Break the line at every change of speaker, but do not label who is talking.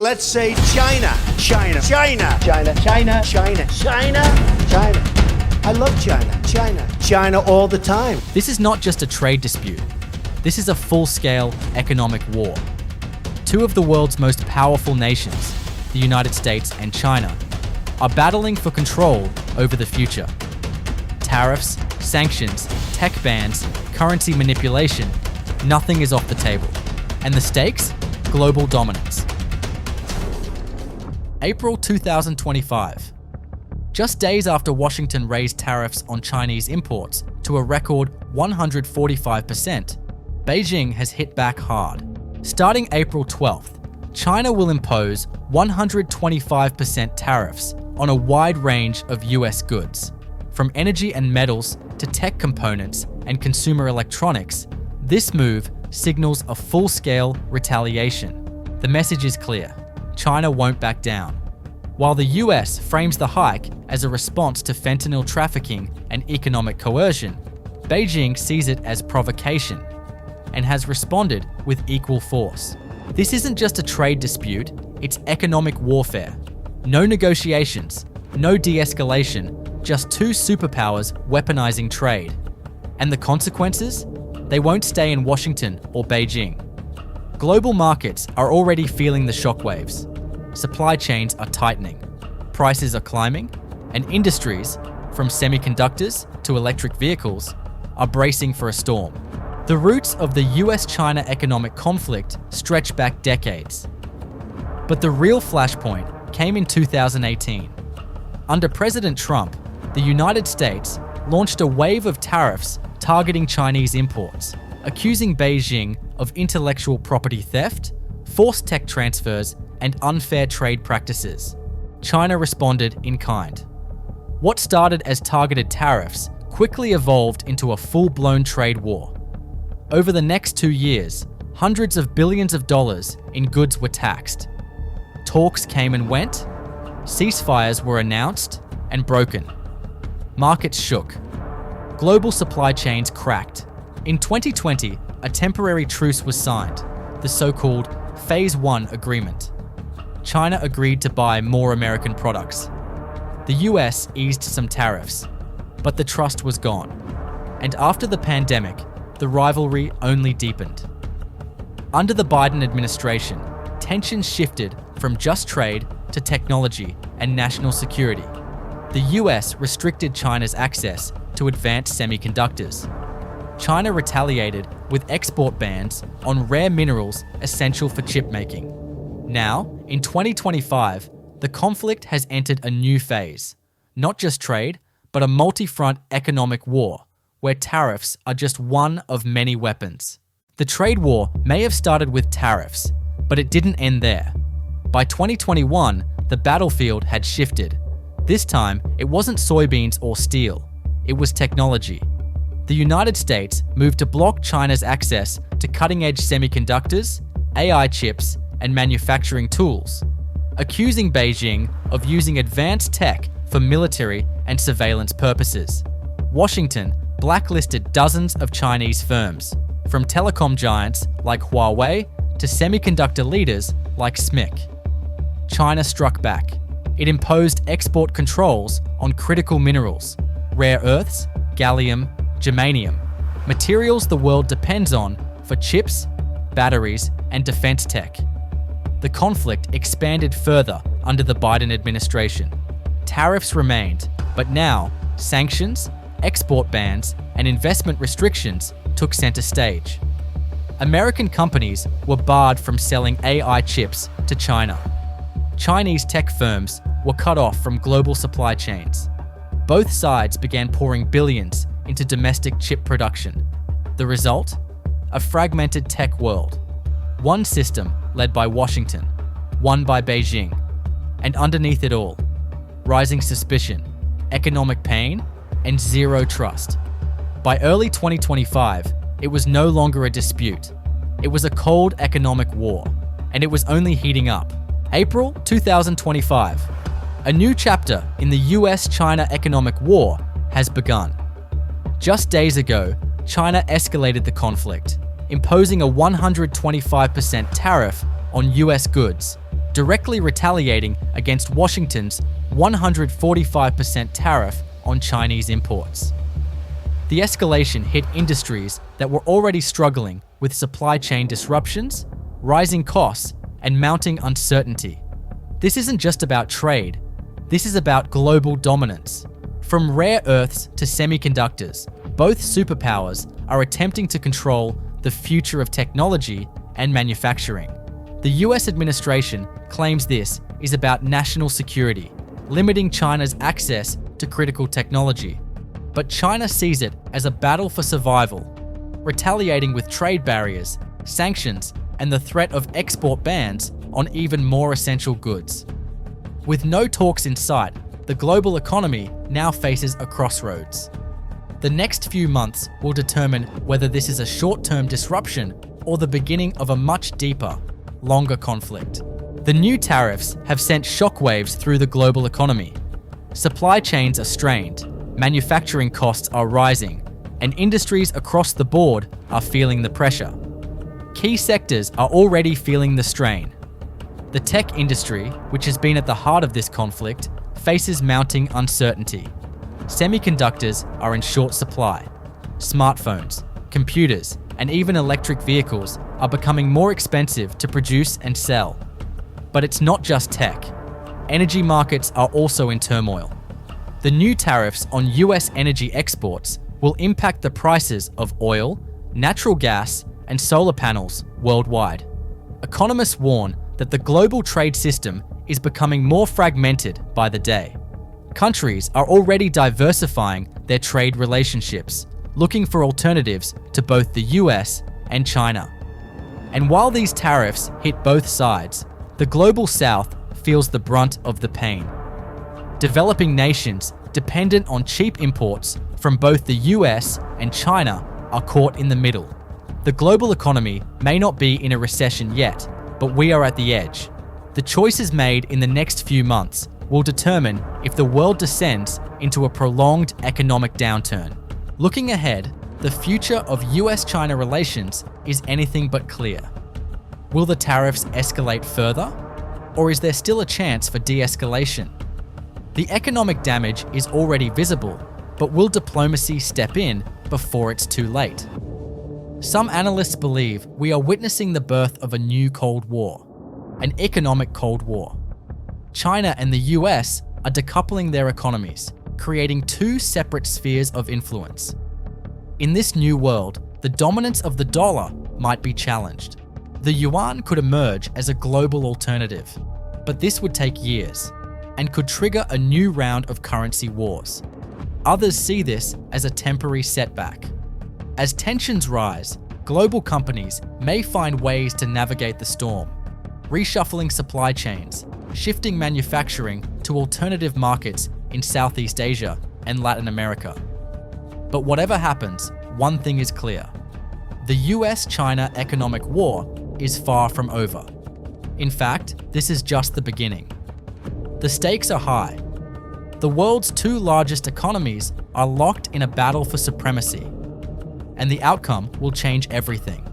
Let's say China. China. China.
China.
China. China. China.
China.
I love China. China. China all the time.
This is not just a trade dispute. This is a full-scale economic war. Two of the world's most powerful nations, the United States and China, are battling for control over the future. Tariffs, sanctions, tech bans, currency manipulation, nothing is off the table. And the stakes? Global dominance. April 2025. Just days after Washington raised tariffs on Chinese imports to a record 145%, Beijing has hit back hard. Starting April 12th, China will impose 125% tariffs on a wide range of US goods. From energy and metals to tech components and consumer electronics, this move signals a full-scale retaliation. The message is clear. China won't back down. While the US frames the hike as a response to fentanyl trafficking and economic coercion, Beijing sees it as provocation and has responded with equal force. This isn't just a trade dispute, it's economic warfare. No negotiations, no de-escalation, just two superpowers weaponizing trade. And the consequences? They won't stay in Washington or Beijing. Global markets are already feeling the shockwaves. Supply chains are tightening, prices are climbing, and industries, from semiconductors to electric vehicles, are bracing for a storm. The roots of the US-China economic conflict stretch back decades. But the real flashpoint came in 2018. Under President Trump, the United States launched a wave of tariffs targeting Chinese imports, accusing Beijing of intellectual property theft, forced tech transfers, and unfair trade practices. China responded in kind. What started as targeted tariffs quickly evolved into a full-blown trade war. Over the next 2 years, hundreds of billions of dollars in goods were taxed. Talks came and went, ceasefires were announced and broken. Markets shook. Global supply chains cracked. In 2020, a temporary truce was signed, the so-called Phase 1 agreement. China agreed to buy more American products. The US eased some tariffs, but the trust was gone. And after the pandemic, the rivalry only deepened. Under the Biden administration, tensions shifted from just trade to technology and national security. The US restricted China's access to advanced semiconductors. China retaliated with export bans on rare minerals essential for chip making. Now, in 2025, the conflict has entered a new phase. Not just trade, but a multi-front economic war, where tariffs are just one of many weapons. The trade war may have started with tariffs, but it didn't end there. By 2021, the battlefield had shifted. This time, it wasn't soybeans or steel. It was technology. The United States moved to block China's access to cutting-edge semiconductors, AI chips, and manufacturing tools, accusing Beijing of using advanced tech for military and surveillance purposes. Washington blacklisted dozens of Chinese firms, from telecom giants like Huawei to semiconductor leaders like SMIC. China struck back. It imposed export controls on critical minerals, rare earths, gallium, germanium, materials the world depends on for chips, batteries, and defense tech. The conflict expanded further under the Biden administration. Tariffs remained, but now sanctions, export bans, and investment restrictions took center stage. American companies were barred from selling AI chips to China. Chinese tech firms were cut off from global supply chains. Both sides began pouring billions into domestic chip production. The result? A fragmented tech world. One system led by Washington, one by Beijing. And underneath it all, rising suspicion, economic pain, and zero trust. By early 2025, it was no longer a dispute. It was a cold economic war, and it was only heating up. April 2025. A new chapter in the US-China economic war has begun. Just days ago, China escalated the conflict, imposing a 125% tariff on US goods, directly retaliating against Washington's 145% tariff on Chinese imports. The escalation hit industries that were already struggling with supply chain disruptions, rising costs, and mounting uncertainty. This isn't just about trade, this is about global dominance. From rare earths to semiconductors, both superpowers are attempting to control the future of technology and manufacturing. The US administration claims this is about national security, limiting China's access to critical technology. But China sees it as a battle for survival, retaliating with trade barriers, sanctions, and the threat of export bans on even more essential goods. With no talks in sight, the global economy now faces a crossroads. The next few months will determine whether this is a short-term disruption or the beginning of a much deeper, longer conflict. The new tariffs have sent shockwaves through the global economy. Supply chains are strained, manufacturing costs are rising, and industries across the board are feeling the pressure. Key sectors are already feeling the strain. The tech industry, which has been at the heart of this conflict, faces mounting uncertainty. Semiconductors are in short supply. Smartphones, computers, and even electric vehicles are becoming more expensive to produce and sell. But it's not just tech. Energy markets are also in turmoil. The new tariffs on US energy exports will impact the prices of oil, natural gas, and solar panels worldwide. Economists warn that the global trade system is becoming more fragmented by the day. Countries are already diversifying their trade relationships, looking for alternatives to both the US and China. And while these tariffs hit both sides, the global south feels the brunt of the pain. Developing nations dependent on cheap imports from both the US and China are caught in the middle. The global economy may not be in a recession yet, but we are at the edge. The choices made in the next few months will determine if the world descends into a prolonged economic downturn. Looking ahead, the future of US-China relations is anything but clear. Will the tariffs escalate further? Or is there still a chance for de-escalation? The economic damage is already visible, but will diplomacy step in before it's too late? Some analysts believe we are witnessing the birth of a new Cold War, an economic Cold War. China and the US are decoupling their economies, creating two separate spheres of influence. In this new world, the dominance of the dollar might be challenged. The yuan could emerge as a global alternative, but this would take years and could trigger a new round of currency wars. Others see this as a temporary setback. As tensions rise, global companies may find ways to navigate the storm, reshuffling supply chains, shifting manufacturing to alternative markets in Southeast Asia and Latin America. But whatever happens, one thing is clear. The US-China economic war is far from over. In fact, this is just the beginning. The stakes are high. The world's two largest economies are locked in a battle for supremacy, and the outcome will change everything.